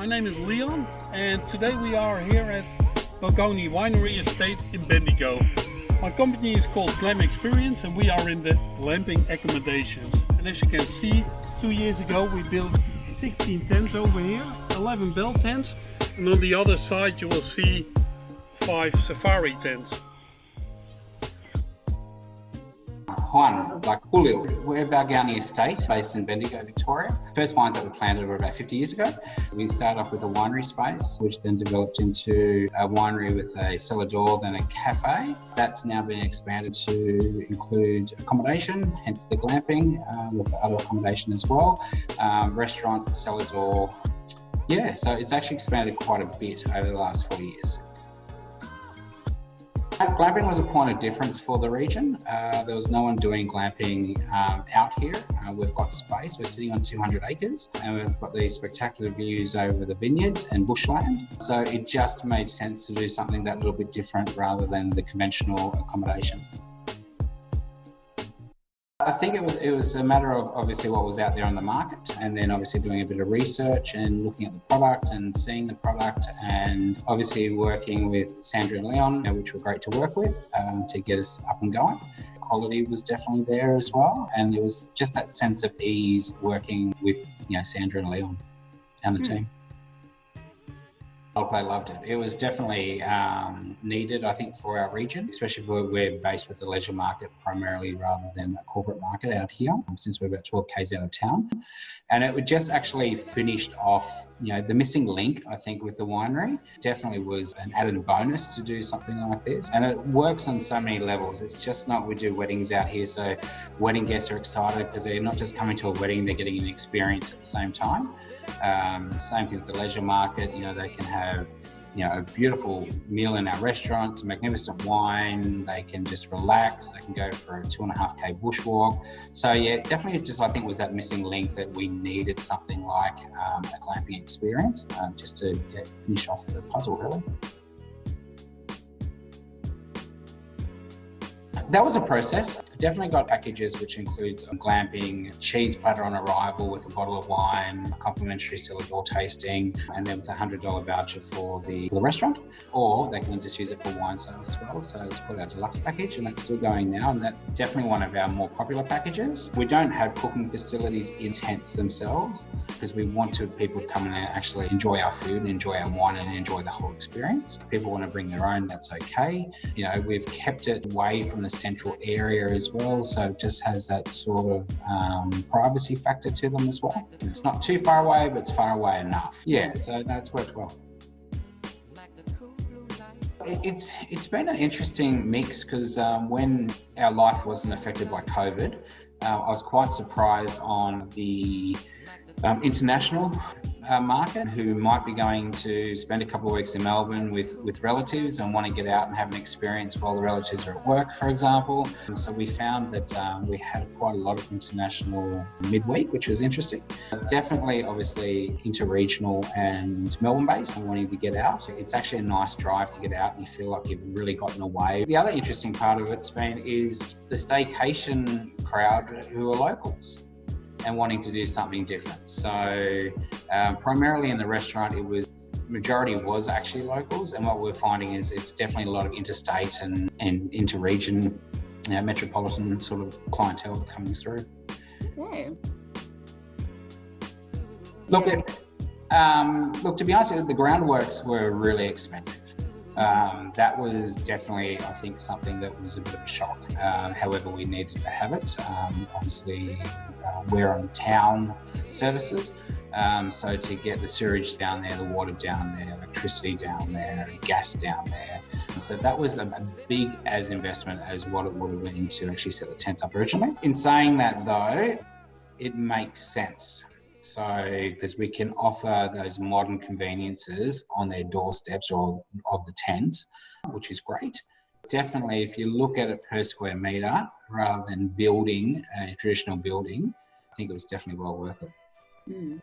My name is Leon, and today we are here at Balgownie Winery Estate in Bendigo. My company is called Glamping Experience, and we are in the glamping accommodations. And as you can see, 2 years ago we built 16 tents over here, 11 bell tents, and on the other side you will see 5 safari tents. Juan, like Julio. We're Balgownie Estate, based in Bendigo, Victoria. First vines that were planted were about 50 years ago. We started off with a winery space, which then developed into a winery with a cellar door, then a cafe. That's now been expanded to include accommodation, hence the glamping, with other accommodation as well. Restaurant, cellar door. Yeah, so it's actually expanded quite a bit over the last 4 years. Glamping was a point of difference for the region. There was no one doing glamping out here. We've got space, we're sitting on 200 acres and we've got these spectacular views over the vineyards and bushland. So it just made sense to do something that little bit different rather than the conventional accommodation. I think it was a matter of obviously what was out there on the market, and then obviously doing a bit of research and looking at the product and seeing the product, and obviously working with Sandra and Leon, which were great to work with, to get us up and going. Quality was definitely there as well, and it was just that sense of ease working with Sandra and Leon and the team. I loved it. It was definitely needed, I think, for our region, especially if we're based with the leisure market primarily rather than a corporate market out here, since we're about 12 k's out of town. And it just actually finished off, the missing link, I think, with the winery. Definitely was an added bonus to do something like this. And it works on so many levels. It's just not, we do weddings out here, so wedding guests are excited because they're not just coming to a wedding, they're getting an experience at the same time. Same thing with the leisure market. They can have a beautiful meal in our restaurants, magnificent wine, they can just relax, they can go for a 2.5k bushwalk. So yeah, definitely just I think was that missing link that we needed something like a glamping experience just to finish off the puzzle really. That was a process. Definitely got packages which includes glamping, cheese platter on arrival with a bottle of wine, complimentary cellar door tasting, and then with a $100 voucher for the restaurant, or they can just use it for wine sale as well. So it's called our deluxe package, and that's still going now, and that's definitely one of our more popular packages. We don't have cooking facilities in tents themselves because we want people to come in and actually enjoy our food and enjoy our wine and enjoy the whole experience. If people want to bring their own, that's okay. We've kept it away from the central area as well, so it just has that sort of privacy factor to them as well. It's not too far away, but it's far away enough. Yeah, so no, it's worked well. It's been an interesting mix because when our life wasn't affected by COVID, I was quite surprised on the international market who might be going to spend a couple of weeks in Melbourne with relatives and want to get out and have an experience while the relatives are at work, for example. So we found that we had quite a lot of international midweek, which was interesting. Definitely, obviously, interregional and Melbourne-based and wanting to get out. It's actually a nice drive to get out and you feel like you've really gotten away. The other interesting part of it's been is the staycation crowd who are locals and wanting to do something different. So primarily in the restaurant, majority was actually locals, and what we're finding is it's definitely a lot of interstate and inter-region, metropolitan sort of clientele coming through. Yeah. Look, to be honest, the groundworks were really expensive. That was definitely, I think, something that was a bit of a shock. However, we needed to have it. Obviously, we're on town services, so to get the sewage down there, the water down there, electricity down there, gas down there. So that was a big investment as what it would have been to actually set the tents up originally. In saying that though, it makes sense. So, because we can offer those modern conveniences on their doorsteps or of the tents, which is great. Definitely, if you look at it per square metre, rather than building a traditional building, I think it was definitely well worth it.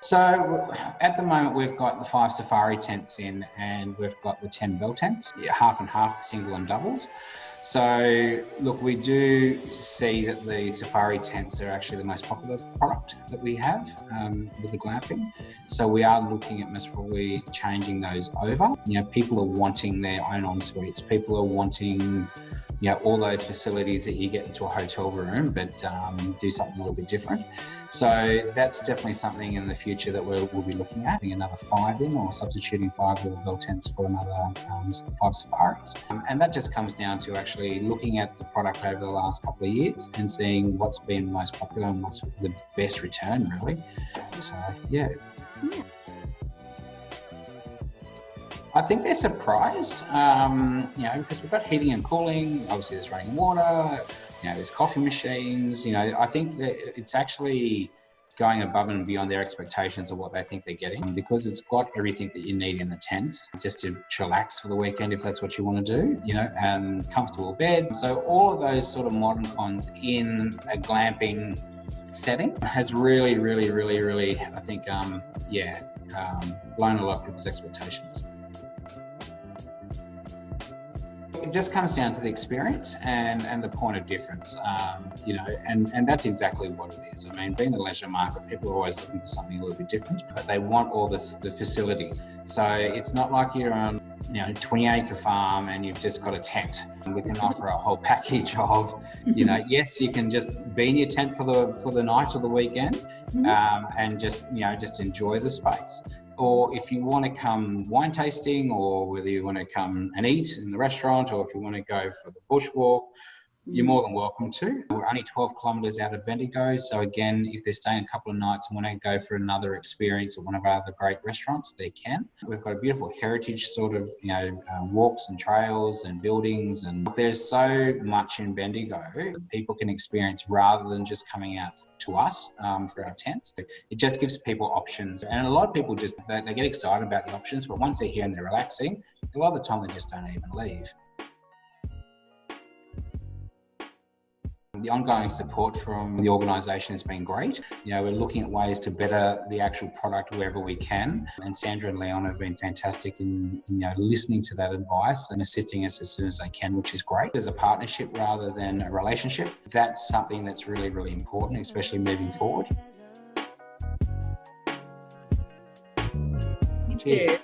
So at the moment, we've got the 5 safari tents in, and we've got the 10 bell tents, half and half, single and doubles. So look, we do see that the safari tents are actually the most popular product that we have with the glamping. So we are looking at most probably changing those over. You know, people are wanting their own en-suites. People are wanting, you know, all those facilities that you get into a hotel room, but do something a little bit different. So that's definitely something in the future that we'll be looking at, putting another 5 in, or substituting 5 little bell tents for another 5 safaris. And that just comes down to actually looking at the product over the last couple of years and seeing what's been most popular and what's the best return, really. So, yeah. I think they're surprised, you know, because we've got heating and cooling, obviously there's running water, you know, there's coffee machines, you know. I think that it's actually going above and beyond their expectations of what they think they're getting, because it's got everything that you need in the tents just to chillax for the weekend if that's what you want to do, you know, and comfortable bed. So all of those sort of modern cons in a glamping setting has really, I think, blown a lot of people's expectations. It just comes down to the experience and the point of difference, you know, and that's exactly what it is. I mean, being the leisure market, people are always looking for something a little bit different, but they want all the facilities. So it's not like you're on, you know, 20-acre farm and you've just got a tent. We can offer a whole package of, you know, yes, you can just be in your tent for the night or the weekend, and just, you know, just enjoy the space. Or if you want to come wine tasting, or whether you want to come and eat in the restaurant, or if you want to go for the bushwalk, you're more than welcome to. We're only 12 kilometres out of Bendigo. So again, if they're staying a couple of nights and want to go for another experience at one of our other great restaurants, they can. We've got a beautiful heritage sort of, you know, walks and trails and buildings. And there's so much in Bendigo that people can experience rather than just coming out to us for our tents. It just gives people options. And a lot of people just, they get excited about the options, but once they're here and they're relaxing, a lot of the time they just don't even leave. The ongoing support from the organisation has been great. You know, we're looking at ways to better the actual product wherever we can. And Sandra and Leon have been fantastic in you know, listening to that advice and assisting us as soon as they can, which is great. As a partnership rather than a relationship, that's something that's really, really important, especially moving forward. Cheers.